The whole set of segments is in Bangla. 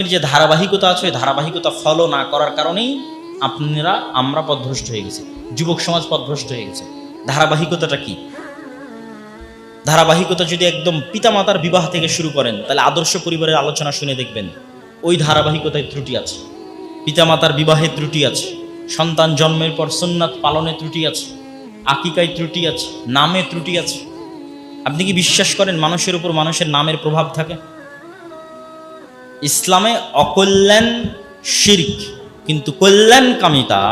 যে ধারাবাহিকতা আছে, ধারাবাহিকতা ফলো না করার কারণেই আমরা পথভ্রষ্ট হয়ে গেছি, যুবক সমাজ পথভ্রষ্ট হয়ে গেছে। ধারাবাহিকতাটা কি? ধারাবাহিকতা যদি একদম পিতামাতার বিবাহ থেকে শুরু করেন, তাহলে আদর্শ পরিবারের আলোচনা শুনে দেখবেন ওই ধারাবাহিকতায় ত্রুটি আছে, পিতামাতার বিবাহে ত্রুটি আছে, সন্তান জন্মের পর সুন্নাত পালনে ত্রুটি আছে, আকিকায় ত্রুটি আছে, নামে ত্রুটি আছে। আপনি কি বিশ্বাস করেন মানুষের উপর মানুষের নামের প্রভাব থাকে? ইসলামে অকল্যাণ শিরক, কিন্তু কল্যাণ কামিতা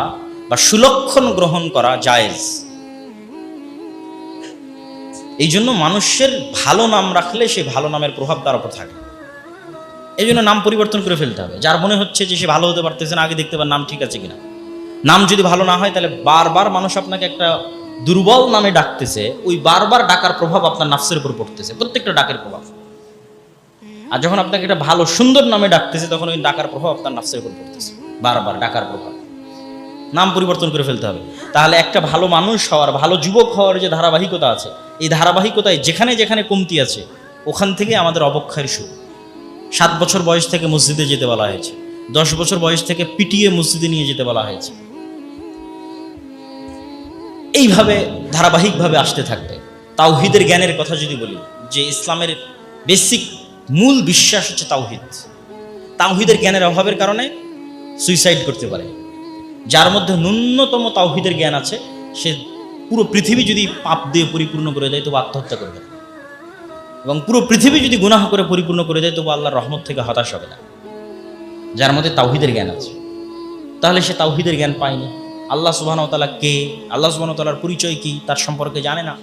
বা সুলক্ষণ গ্রহণ করা জায়েজ। এই জন্য মানুষের ভালো নাম রাখলে সে ভালো নামের প্রভাব তার উপর থাকে। এই জন্য নাম পরিবর্তন করে ফেলতে হবে। যার মনে হচ্ছে যে সে ভালো হতে পারতেছে না, আগে দেখতে পার নাম ঠিক আছে কিনা। নাম যদি ভালো না হয়, তাহলে বারবার মানুষ আপনাকে একটা দুর্বল নামে ডাকতেছে, ওই বারবার ডাকার প্রভাব আপনার নাফসের উপর পড়তেছে, প্রত্যেকটা ডাকের প্রভাব। আর যখন আপনাকে একটা ভালো সুন্দর নামে ডাকতেছে, তখন ওই ডাকার প্রভাব আপনার নাফসের উপর পড়তেছে, বারবার ডাকার প্রভাব। নাম পরিবর্তন করে ফেলতে হবে। তাহলে একটা ভালো মানুষ হওয়ার, ভালো যুবক হওয়ার যে ধারাবাহিকতা আছে, এই ধারাবাহিকতায় যেখানে যেখানে কমতি আছে, ওখান থেকে আমাদের অবক্ষয়ের শুরু। 7 বছর বয়স থেকে মসজিদে যেতে বলা হয়েছে, 10 বছর বয়স থেকে পিটিয়ে মসজিদে নিয়ে যেতে বলা হয়েছে। এইভাবে ধারাবাহিকভাবে আসতে থাকবে। তাওহীদের জ্ঞানের কথা যদি বলি, যে ইসলামের বেসিক মূল বিশ্বাস হচ্ছে তাওহীদ। তাওহীদের জ্ঞানের অভাবের কারণে সুইসাইড করতে পারে। যার মধ্যে ন্যূনতম তাওহীদের জ্ঞান আছে, সে পুরো পৃথিবী যদি পাপ দিয়ে পরিপূর্ণ করে দেয়, তবু আত্মহত্যা করবে। এবং পুরো পৃথিবী যদি গুনাহ করে পরিপূর্ণ করে দেয়, তবু আল্লাহর রহমত থেকে হতাশ হবে না, যার মধ্যে তাওহীদের জ্ঞান আছে। তাহলে সে তাওহীদের জ্ঞান পায়নি। আল্লাহ সুবহানাহু ওয়া তাআলা কে, আল্লাহ সুবহানাহু ওয়া তাআলার পরিচয় কি, তার সম্পর্কে জানে না।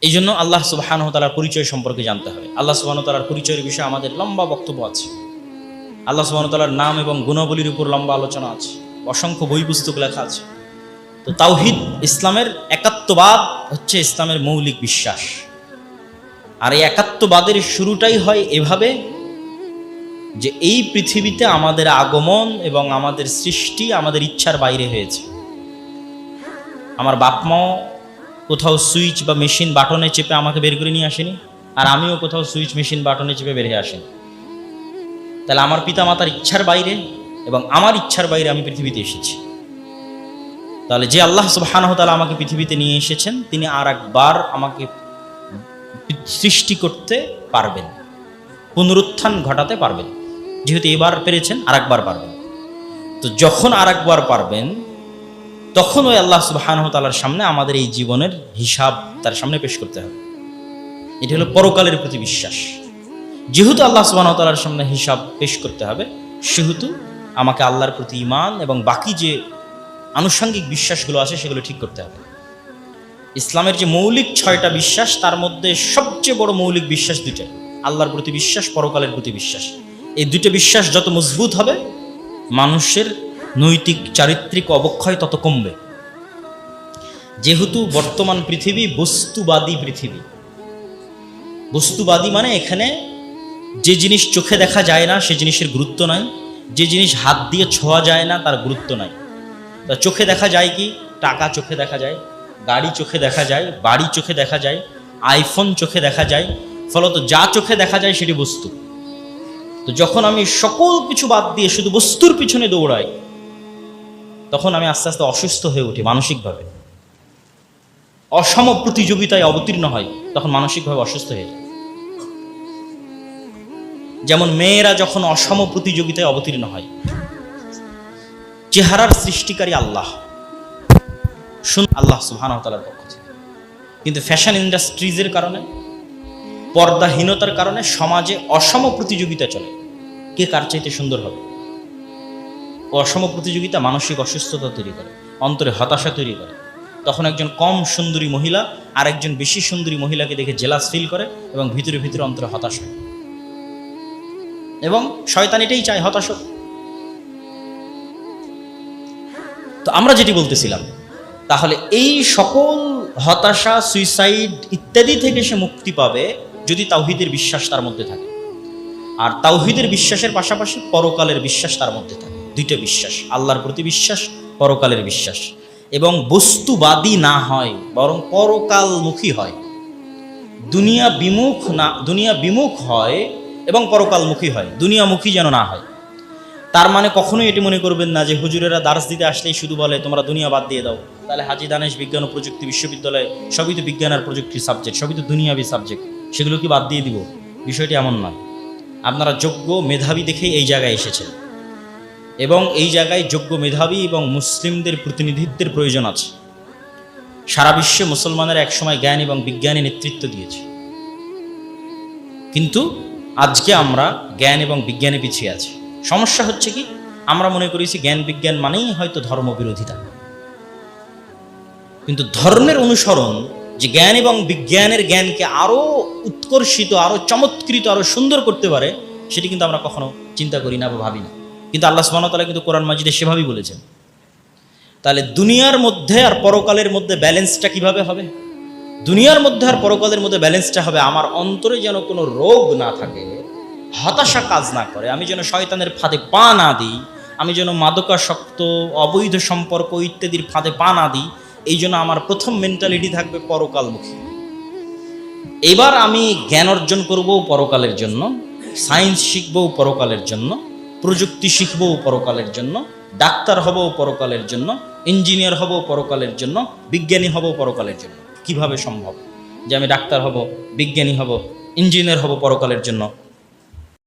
এই জন্য আল্লাহ সুবহানাহু ওয়া তাআলার পরিচয় সম্পর্কে জানতে হবে। আল্লাহ সুবহানাহু ওয়া তাআলার পরিচয়ের বিষয়ে আমাদের লম্বা বক্তব্য আছে। আল্লাহ সুবহানাহু ওয়া তাআলার নাম এবং গুণাবলীর উপর লম্বা আলোচনা আছে, অসংখ্য বই পুস্তক লেখা আছে। তো তাওহীদ, ইসলামের একাত্মবাদ হচ্ছে ইসলামের মৌলিক বিশ্বাস। আর এই একাত্মবাদের শুরুটাই হয় এভাবে, যে এই পৃথিবীতে আমাদের আগমন এবং আমাদের সৃষ্টি আমাদের ইচ্ছার বাইরে হয়েছে। আমার বাপ মাও কোথাও সুইচ বা মেশিন বাটনে চেপে আমাকে বের করে নিয়ে আসেনি, আর আমিও কোথাও সুইচ মেশিন বাটনে চেপে বের হয়ে আসেনি। তাহলে আমার পিতা মাতার ইচ্ছার বাইরে এবং আমার ইচ্ছার বাইরে আমি পৃথিবীতে এসেছি। তাহলে যে আল্লাহ সুবহানাহু ওয়া তাআলা আমাকে পৃথিবীতে নিয়ে এসেছেন, তিনি আর একবার আমাকে সৃষ্টি করতে পারবেন, পুনরুত্থান ঘটাতে পারবেন। যেহেতু এবার পেরেছেন, আর একবার পারবেন। তো যখন আর একবার পারবেন, তখন ওই আল্লাহ সুবহানাহু ওয়া তাআলার সামনে আমাদের এই জীবনের হিসাব তার সামনে পেশ করতে হবে। এটা হলো পরকালের প্রতি বিশ্বাস। যেহেতু আল্লাহ সুবহানাহু ওয়া তাআলার সামনে হিসাব পেশ করতে হবে, সেহেতু আমাকে আল্লাহর প্রতি ঈমান এবং বাকি যে আনুষঙ্গিক বিশ্বাসগুলো আছে, সেগুলো ঠিক করতে হবে। ইসলামের যে মৌলিক 6টা বিশ্বাস, তার মধ্যে সবচেয়ে বড় মৌলিক বিশ্বাস 2টা, আল্লাহর প্রতি বিশ্বাস, পরকালের প্রতি বিশ্বাস। এই 2টা বিশ্বাস যত মজবুত হবে, মানুষের নৈতিক চারিত্রিক অবক্ষয় তত কমবে। যেহেতু বর্তমান পৃথিবী বস্তুবাদী পৃথিবী। বস্তুবাদী মানে এখানে যে জিনিস চোখে দেখা যায় না, সে জিনিসের গুরুত্ব নাই। যে জিনিস হাত দিয়ে ছোঁয়া যায় না, তার গুরুত্ব নাই। তা চোখে দেখা যায় কি? টাকা চোখে দেখা যায়, গাড়ি চোখে দেখা যায়, বাড়ি চোখে দেখা যায়, আইফোন চোখে দেখা যায়। ফলত যা চোখে দেখা যায় সেটি বস্তু। তো যখন আমি সকল কিছু বাদ দিয়ে শুধু বস্তুর পিছনে দৌড়াই, তখন আমি আস্তে আস্তে অসুস্থ হয়ে উঠি মানসিকভাবে। অসম প্রতিযোগিতায় অবতীর্ণ হয়, তখন মানসিকভাবে অসুস্থ হয়ে যায়। যেমন মেয়েরা যখন অসম প্রতিযোগিতায় অবতীর্ণ হয়, চেহারার সৃষ্টিকারী আল্লাহ, আল্লাহ সুবহানাহু ওয়া তাআলার পক্ষ থেকে। কিন্তু ফ্যাশন ইন্ডাস্ট্রিজের কারণে, পর্দাহীনতার কারণে সমাজে অসম প্রতিযোগিতা চলে, কে কার চাইতে সুন্দর হবে। অসম প্রতিযোগিতা মানসিক অসুস্থতা তৈরি করে, অন্তরে হতাশা তৈরি করে। তখন একজন কম সুন্দরী মহিলা আর একজন বেশি সুন্দরী মহিলাকে দেখে জেলাস ফিল করে, এবং ভিতরে ভিতরে অন্তরে হতাশ হয়। এবং শয়তান এটাই চায়, হতাশ। তো আমরা যেটি বলতেছিলাম, তাহলে এই সকল হতাশা, সুইসাইড ইত্যাদি থেকে সে মুক্তি পাবে যদি তাওহীদের বিশ্বাস তার মধ্যে থাকে। আর তাওহীদের বিশ্বাসের পাশাপাশি পরকালের বিশ্বাস তার মধ্যে থাকে। 2টা বিশ্বাস, আল্লাহর প্রতি বিশ্বাস, পরকালের বিশ্বাস। এবং বস্তুবাদী না হয়, বরং পরকালমুখী হয়। দুনিয়া বিমুখ না, দুনিয়া বিমুখ হয় এবং পরকালমুখী হয়, দুনিয়ামুখী যেন না হয়। তার মানে কখনোই এটি মনে করবেন না যে হুজুরেরা দার্স দিতে আসলেই শুধু বলে তোমরা দুনিয়া বাদ দিয়ে দাও, তাহলে হাজী দানেশ বিজ্ঞান ও প্রযুক্তি বিশ্ববিদ্যালয়ে সবই তো বিজ্ঞান আর প্রযুক্তির সাবজেক্ট, সবই তো দুনিয়াবি সাবজেক্ট, সেগুলো কি বাদ দিয়ে দিব? বিষয়টি এমন নয়। আপনারা যোগ্য মেধাবী দেখেই এই জায়গায় এসেছেন, এবং এই জায়গায় যোগ্য মেধাবী এবং মুসলিমদের প্রতিনিধিত্বের প্রয়োজন আছে। সারা বিশ্বে মুসলমানের একসময় জ্ঞান এবং বিজ্ঞানে নেতৃত্ব দিয়েছে, কিন্তু আজকে আমরা জ্ঞান এবং বিজ্ঞানে পিছিয়ে আছি। সমস্যা হচ্ছে কি, আমরা মনে করেছি জ্ঞান বিজ্ঞান মানেই হয়তো ধর্মবিরোধিতা, কিন্তু ধর্মের অনুসরণ যে জ্ঞান এবং বিজ্ঞানের জ্ঞানকে আরো উৎকর্ষিত, আরো চমৎকৃত, আরো সুন্দর করতে পারে, সেটি কিন্তু আমরা কখনো চিন্তা করি না বা ভাবি না। কিন্তু আল্লাহ সুবহানাহু ওয়া তাআলা কিন্তু কোরআন মাজিদে সেভাবেই বলেছেন। তাহলে দুনিয়ার মধ্যে আর পরকালের মধ্যে ব্যালেন্সটা কিভাবে হবে? দুনিয়ার মধ্যে আর পরকালের মধ্যে ব্যালেন্সটা হবে আমার অন্তরে যেন কোনো রোগ না থাকে, হতাশা কাজ না করে, আমি যেন শয়তানের ফাঁদে পা না দিই, আমি যেন মাদকাসক্ত, অবৈধ সম্পর্ক ইত্যাদির ফাঁদে পা না দিই। এই জন্য আমার প্রথম মেন্টালিটি থাকবে পরকালমুখী। এবার আমি জ্ঞান অর্জন করব পরকালের জন্য, সায়েন্স শিখবো পরকালের জন্য, প্রযুক্তি শিখবো পরকালের জন্য, ডাক্তার হব পরকালের জন্য, ইঞ্জিনিয়ার হব পরকালের জন্য, বিজ্ঞানী হব পরকালের জন্য। কিভাবে সম্ভব যে আমি ডাক্তার হব, বিজ্ঞানী হব, ইঞ্জিনিয়ার হব পরকালের জন্য?